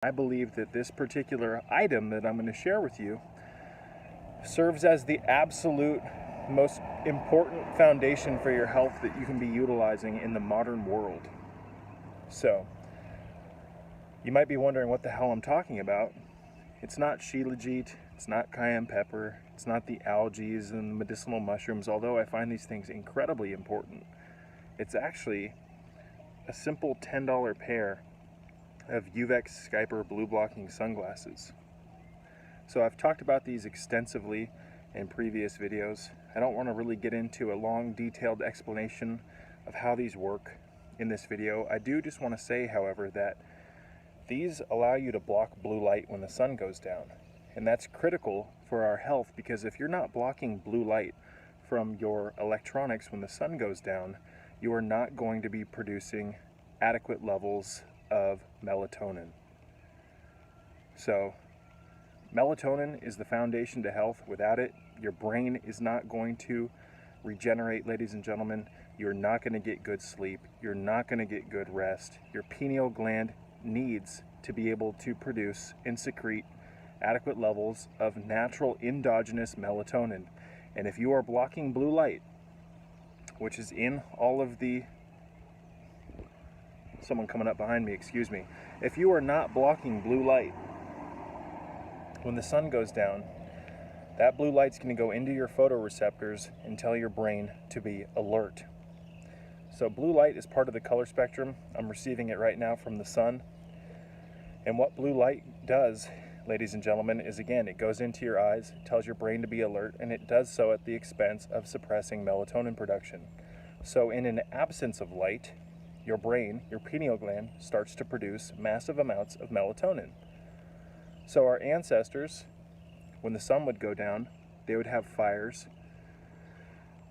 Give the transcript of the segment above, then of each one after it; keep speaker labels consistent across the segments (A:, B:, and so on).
A: I believe that this particular item that I'm going to share with you serves as the absolute most important foundation for your health that you can be utilizing in the modern world. So, you might be wondering what the hell I'm talking about. It's not shilajit, it's not cayenne pepper, it's not the algae and the medicinal mushrooms, although I find these things incredibly important. It's actually a simple $10 pair of Uvex Skyper blue blocking sunglasses. So I've talked about these extensively in previous videos. I don't want to really get into a long detailed explanation of how these work in this video. I do just want to say, however, that these allow you to block blue light when the sun goes down. And that's critical for our health, because if you're not blocking blue light from your electronics when the sun goes down, you are not going to be producing adequate levels of melatonin. So melatonin is the foundation to health. Without it, your brain is not going to regenerate, ladies and gentlemen. You're not going to get good sleep. You're not going to get good rest. Your pineal gland needs to be able to produce and secrete adequate levels of natural endogenous melatonin. And if you are blocking blue light, which is in all of the... Someone coming up behind me, excuse me. If you are not blocking blue light when the sun goes down, that blue light's going to go into your photoreceptors and tell your brain to be alert. So blue light is part of the color spectrum. I'm receiving it right now from the sun. And what blue light does, ladies and gentlemen, is, again, it goes into your eyes, tells your brain to be alert, and it does so at the expense of suppressing melatonin production. So in an absence of light, your brain, your pineal gland, starts to produce massive amounts of melatonin. So our ancestors, when the sun would go down, they would have fires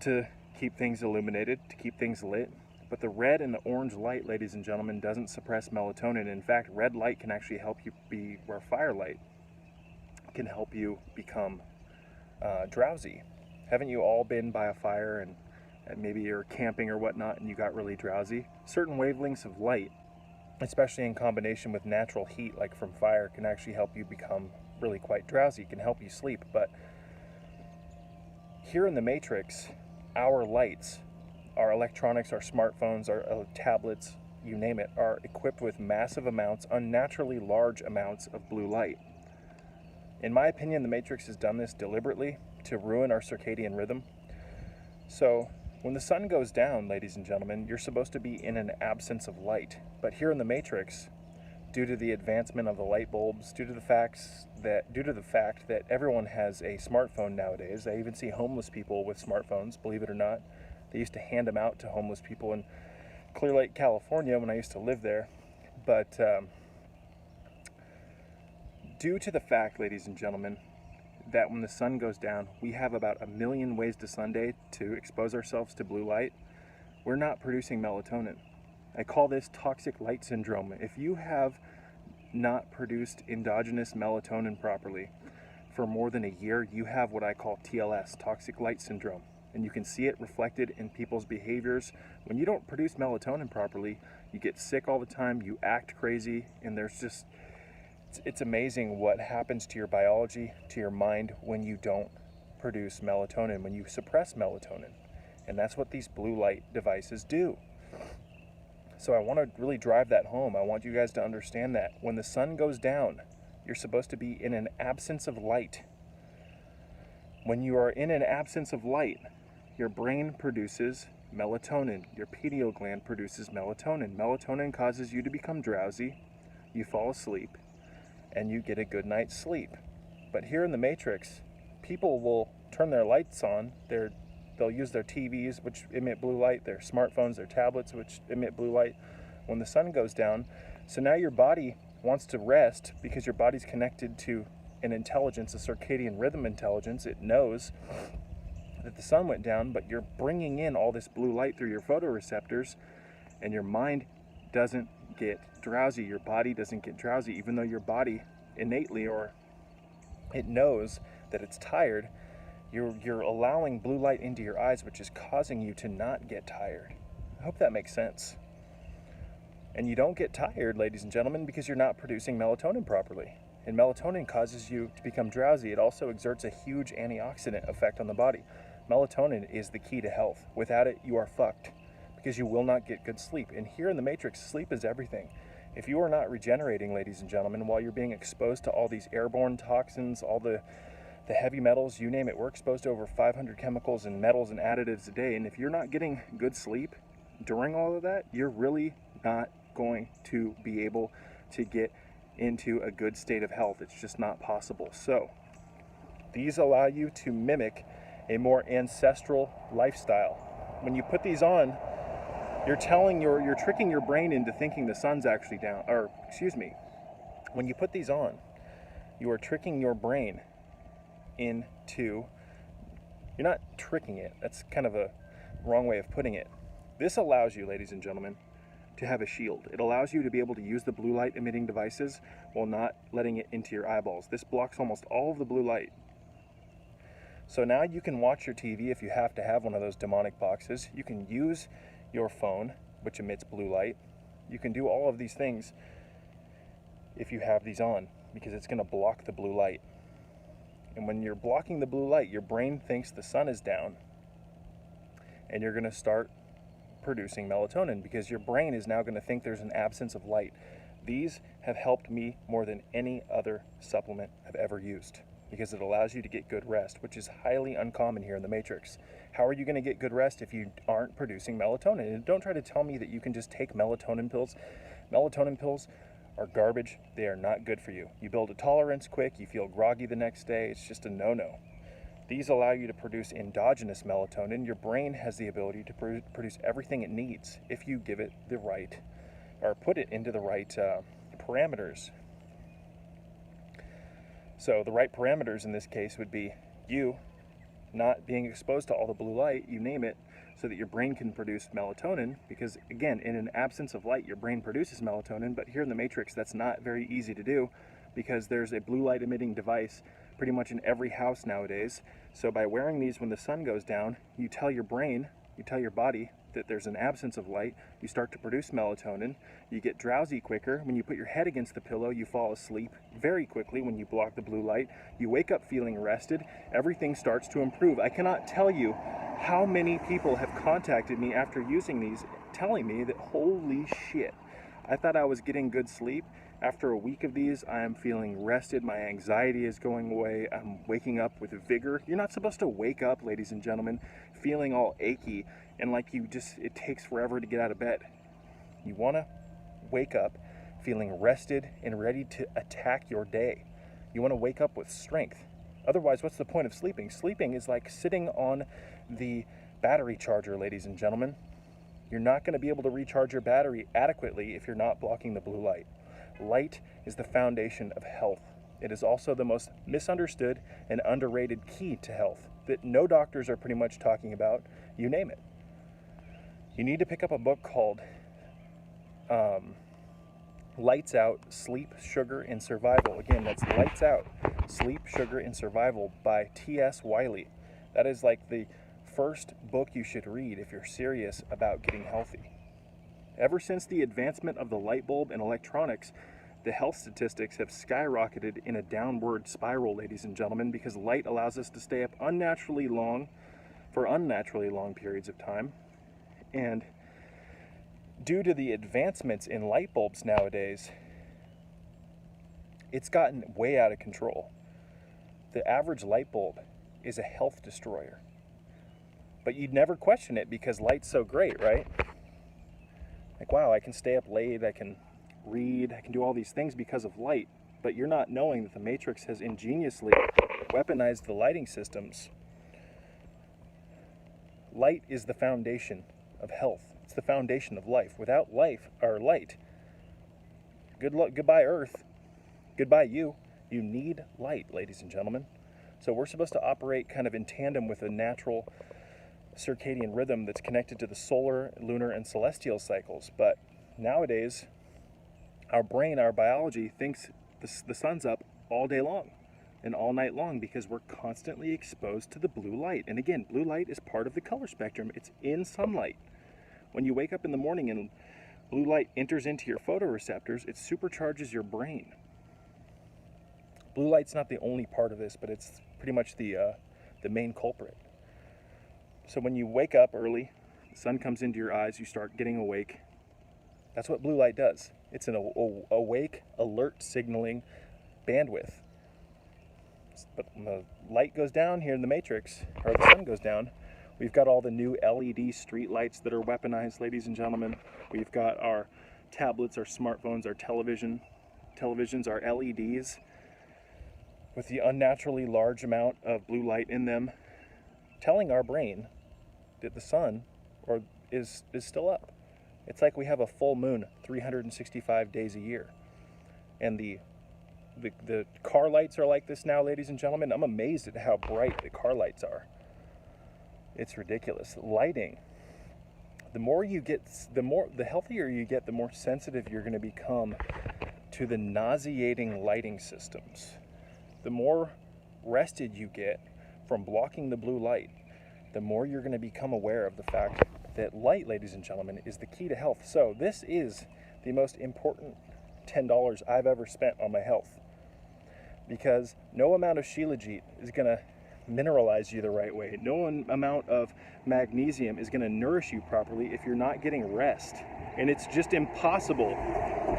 A: to keep things illuminated, to keep things lit. But the red and the orange light, ladies and gentlemen, doesn't suppress melatonin. In fact, red light can actually help you be where firelight can help you become drowsy. Haven't you all been by a fire and maybe you're camping or whatnot and you got really drowsy? Certain wavelengths of light, especially in combination with natural heat like from fire, can actually help you become really quite drowsy, can help you sleep. But here in the Matrix, our lights, our electronics, our smartphones, our tablets, you name it, are equipped with massive amounts, unnaturally large amounts of blue light. In my opinion, the Matrix has done this deliberately to ruin our circadian rhythm. So when the sun goes down, ladies and gentlemen, you're supposed to be in an absence of light. But here in the Matrix, due to the advancement of the light bulbs, due to the fact that everyone has a smartphone nowadays, I even see homeless people with smartphones, believe it or not. They used to hand them out to homeless people in Clear Lake, California when I used to live there. But due to the fact, ladies and gentlemen, that when the sun goes down, we have about 1 million ways to Sunday to expose ourselves to blue light, we're not producing melatonin. I call this toxic light syndrome. If you have not produced endogenous melatonin properly for more than a year, you have what I call TLS, toxic light syndrome. And you can see it reflected in people's behaviors. When you don't produce melatonin properly, you get sick all the time, you act crazy, and there's just, it's amazing what happens to your biology, to your mind, when you don't produce melatonin, when you suppress melatonin. And that's what these blue light devices do. So I want to really drive that home. I want you guys to understand that when the sun goes down, you're supposed to be in an absence of light. When you are in an absence of light, your brain produces melatonin. Your pineal gland produces melatonin. Melatonin causes you to become drowsy. You fall asleep, and you get a good night's sleep. But here in the Matrix, people will turn their lights on. They'll use their TVs, which emit blue light, their smartphones, their tablets, which emit blue light when the sun goes down. So now your body wants to rest because your body's connected to an intelligence, a circadian rhythm intelligence. It knows that the sun went down, but you're bringing in all this blue light through your photoreceptors, and your mind doesn't get drowsy. Your body doesn't get drowsy, even though your body innately, or it knows that it's tired. You're allowing blue light into your eyes, which is causing you to not get tired. I hope that makes sense. And you don't get tired, ladies and gentlemen, because you're not producing melatonin properly. And melatonin causes you to become drowsy. It also exerts a huge antioxidant effect on the body. Melatonin is the key to health. Without it, you are fucked because you will not get good sleep. And here in the Matrix, sleep is everything. If you are not regenerating, ladies and gentlemen, while you're being exposed to all these airborne toxins, all the heavy metals, you name it, we're exposed to over 500 chemicals and metals and additives a day. And if you're not getting good sleep during all of that, you're really not going to be able to get into a good state of health. It's just not possible. So these allow you to mimic a more ancestral lifestyle. When you put these on, you're tricking your brain into thinking the sun's actually down, or excuse me, when you put these on, you are tricking your brain into, you're not tricking it, that's kind of a wrong way of putting it. This allows you, ladies and gentlemen, to have a shield. It allows you to be able to use the blue light emitting devices while not letting it into your eyeballs. This blocks almost all of the blue light. So now you can watch your TV if you have to have one of those demonic boxes. You can use your phone, which emits blue light. You can do all of these things if you have these on, because it's going to block the blue light. And when you're blocking the blue light, your brain thinks the sun is down, and you're going to start producing melatonin because your brain is now going to think there's an absence of light. These have helped me more than any other supplement I've ever used, because it allows you to get good rest, which is highly uncommon here in the Matrix. How are you going to get good rest if you aren't producing melatonin? And don't try to tell me that you can just take melatonin pills. Melatonin pills are garbage. They are not good for you. You build a tolerance quick, you feel groggy the next day. It's just a no-no. These allow you to produce endogenous melatonin. Your brain has the ability to produce everything it needs if you give it the right, or put it into the right parameters. So the right parameters in this case would be you not being exposed to all the blue light, you name it, so that your brain can produce melatonin, because again, in an absence of light, your brain produces melatonin, but here in the Matrix, that's not very easy to do because there's a blue light emitting device pretty much in every house nowadays. So by wearing these when the sun goes down, you tell your brain, you tell your body that there's an absence of light, you start to produce melatonin, you get drowsy quicker. When you put your head against the pillow, you fall asleep very quickly when you block the blue light. You wake up feeling rested, everything starts to improve. I cannot tell you how many people have contacted me after using these, telling me that holy shit, I thought I was getting good sleep. After a week of these, I am feeling rested, my anxiety is going away, I'm waking up with vigor. You're not supposed to wake up, ladies and gentlemen, feeling all achy and like it takes forever to get out of bed. You want to wake up feeling rested and ready to attack your day. You want to wake up with strength. Otherwise, what's the point of sleeping? Sleeping is like sitting on the battery charger, ladies and gentlemen. You're not going to be able to recharge your battery adequately if you're not blocking the blue light. Light is the foundation of health. It is also the most misunderstood and underrated key to health that no doctors are pretty much talking about. You name it. You need to pick up a book called Lights Out, Sleep, Sugar, and Survival. Again, that's Lights Out, Sleep, Sugar, and Survival by T.S. Wiley. That is like the first book you should read if you're serious about getting healthy. Ever since the advancement of the light bulb and electronics, the health statistics have skyrocketed in a downward spiral, ladies and gentlemen, because light allows us to stay up unnaturally long periods of time. And due to the advancements in light bulbs nowadays, it's gotten way out of control. The average light bulb is a health destroyer. But you'd never question it because light's so great, right? Like, wow, I can stay up late, I can read, I can do all these things because of light. But you're not knowing that the Matrix has ingeniously weaponized the lighting systems. Light is the foundation of health. It's the foundation of life. Without life or light, goodbye Earth, goodbye you. You need light, ladies and gentlemen. So we're supposed to operate kind of in tandem with a natural circadian rhythm that's connected to the solar, lunar, and celestial cycles. But nowadays, our brain, our biology thinks the sun's up all day long and all night long because we're constantly exposed to the blue light. And again, blue light is part of the color spectrum. It's in sunlight. When you wake up in the morning and blue light enters into your photoreceptors, it supercharges your brain. Blue light's not the only part of this, but it's pretty much the main culprit. So when you wake up early, the sun comes into your eyes, you start getting awake. That's what blue light does. It's an awake, alert signaling bandwidth. But when the light goes down here in the matrix, or the sun goes down, we've got all the new LED street lights that are weaponized, ladies and gentlemen. We've got our tablets, our smartphones, our televisions, our LEDs, with the unnaturally large amount of blue light in them, telling our brain that the sun is still up. It's like we have a full moon 365 days a year. And the car lights are like this now, ladies and gentlemen. I'm amazed at how bright the car lights are. It's ridiculous. Lighting. The healthier you get, the more sensitive you're going to become to the nauseating lighting systems. The more rested you get from blocking the blue light, the more you're going to become aware of the fact that light, ladies and gentlemen, is the key to health. So this is the most important $10 I've ever spent on my health, because no amount of Shilajit is going to mineralize you the right way. No amount of magnesium is going to nourish you properly if you're not getting rest. And it's just impossible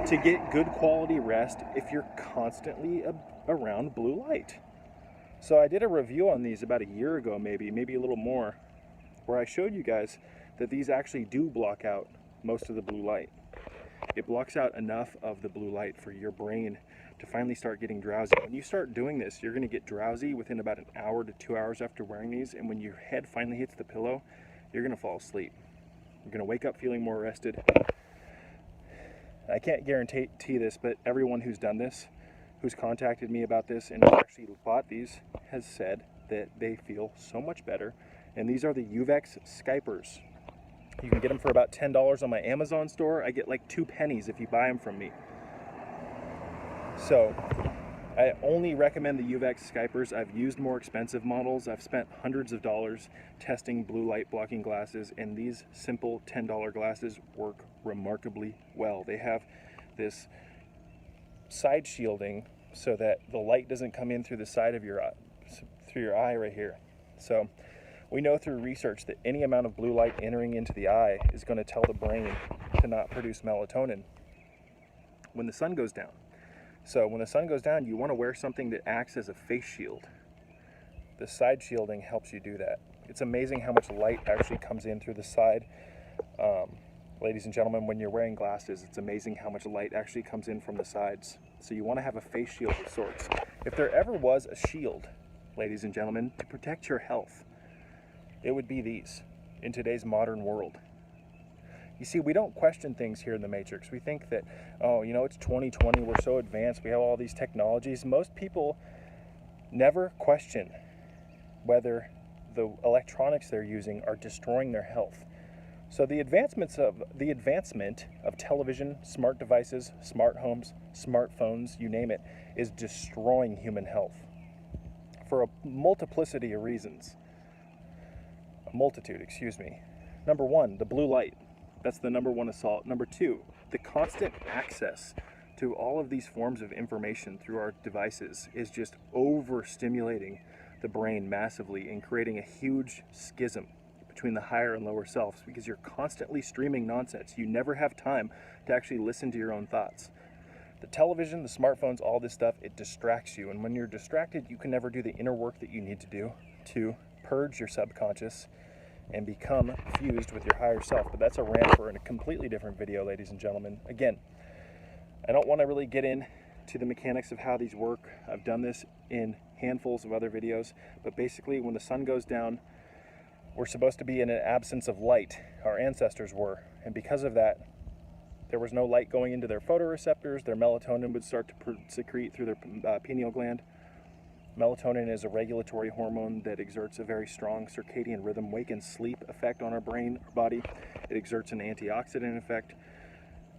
A: to get good quality rest if you're constantly around blue light. So I did a review on these about a year ago, maybe a little more, where I showed you guys that these actually do block out most of the blue light. It blocks out enough of the blue light for your brain to finally start getting drowsy. When you start doing this, you're going to get drowsy within about an hour to 2 hours after wearing these, and when your head finally hits the pillow, you're going to fall asleep. You're going to wake up feeling more rested. I can't guarantee this, but everyone who's done this, who's contacted me about this and has actually bought these, has said that they feel so much better. And these are the Uvex Skypers. You can get them for about $10 on my Amazon store. I get like 2 pennies if you buy them from me. So I only recommend the Uvex Skypers. I've used more expensive models. I've spent hundreds of dollars testing blue light blocking glasses, and these simple $10 glasses work remarkably well. They have this side shielding so that the light doesn't come in through the side of your eye right here. So we know through research that any amount of blue light entering into the eye is going to tell the brain to not produce melatonin when the sun goes down. So when the sun goes down, you want to wear something that acts as a face shield. The side shielding helps you do that. It's amazing how much light actually comes in through the side. Ladies and gentlemen, when you're wearing glasses, it's amazing how much light actually comes in from the sides. So you want to have a face shield of sorts. If there ever was a shield, ladies and gentlemen, to protect your health, it would be these in today's modern world. You see, we don't question things here in the Matrix. We think that, oh, you know, it's 2020, we're so advanced, we have all these technologies. Most people never question whether the electronics they're using are destroying their health. So the advancement of television, smart devices, smart homes, smartphones, you name it, is destroying human health for a multiplicity of reasons. Number one, the blue light. That's the number one assault. Number two, the constant access to all of these forms of information through our devices is just overstimulating the brain massively and creating a huge schism between the higher and lower selves, because you're constantly streaming nonsense. You never have time to actually listen to your own thoughts. The television, the smartphones, all this stuff, it distracts you. And when you're distracted, you can never do the inner work that you need to do to purge your subconscious and become fused with your higher self. But that's a rant for a completely different video, ladies and gentlemen. Again, I don't want to really get into the mechanics of how these work. I've done this in handfuls of other videos, but basically when the sun goes down, we're supposed to be in an absence of light. Our ancestors were, and because of that, there was no light going into their photoreceptors. Their melatonin would start to secrete through their pineal gland. Melatonin is a regulatory hormone that exerts a very strong circadian rhythm, wake and sleep effect on our brain, our body. It exerts an antioxidant effect.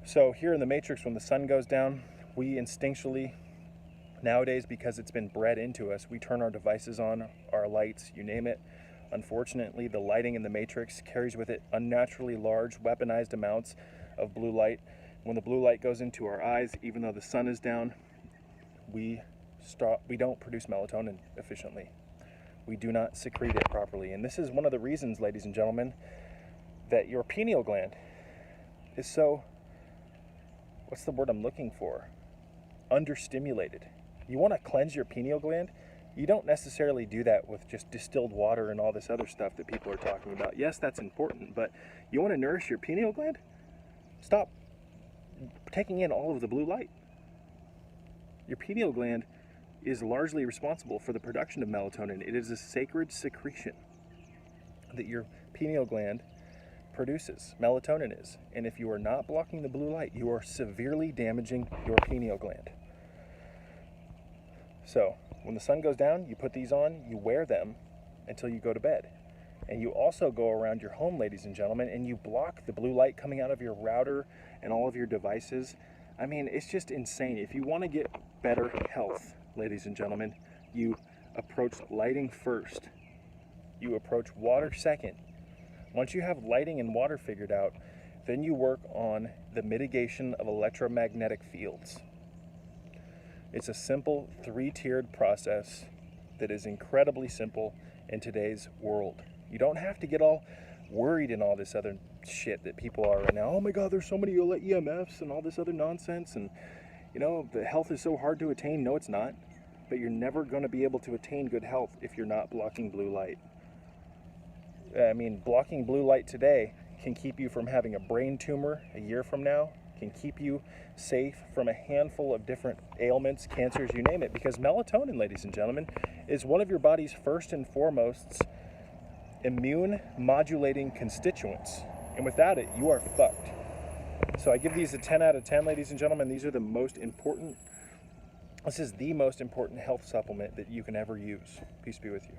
A: So here in the Matrix, when the sun goes down, we instinctually, nowadays, because it's been bred into us, we turn our devices on, our lights, you name it. Unfortunately, the lighting in the Matrix carries with it unnaturally large, weaponized amounts of blue light. When the blue light goes into our eyes, even though the sun is down, we don't produce melatonin efficiently. We do not secrete it properly. And this is one of the reasons, ladies and gentlemen, that your pineal gland is so, what's the word I'm looking for? Understimulated. You want to cleanse your pineal gland? You don't necessarily do that with just distilled water and all this other stuff that people are talking about. Yes, that's important, but you want to nourish your pineal gland? Stop taking in all of the blue light. Your pineal gland is largely responsible for the production of melatonin. It is a sacred secretion that your pineal gland produces. Melatonin is. And if you are not blocking the blue light, you are severely damaging your pineal gland. So, when the sun goes down, you put these on, you wear them until you go to bed. And you also go around your home, ladies and gentlemen, and you block the blue light coming out of your router and all of your devices. I mean, it's just insane. If you want to get better health, ladies and gentlemen, you approach lighting first. You approach water second. Once you have lighting and water figured out, then you work on the mitigation of electromagnetic fields. It's a simple 3-tiered process that is incredibly simple in today's world. You don't have to get all worried in all this other shit that people are right now. Oh my God, there's so many EMFs and all this other nonsense, and you know, the health is so hard to attain. No, it's not. But you're never going to be able to attain good health if you're not blocking blue light. I mean, blocking blue light today can keep you from having a brain tumor a year from now, can keep you safe from a handful of different ailments, cancers, you name it, because melatonin, ladies and gentlemen, is one of your body's first and foremost immune modulating constituents. And without it, you are fucked. So I give these a 10 out of 10, ladies and gentlemen. These are the most important, this is the most important health supplement that you can ever use. Peace be with you.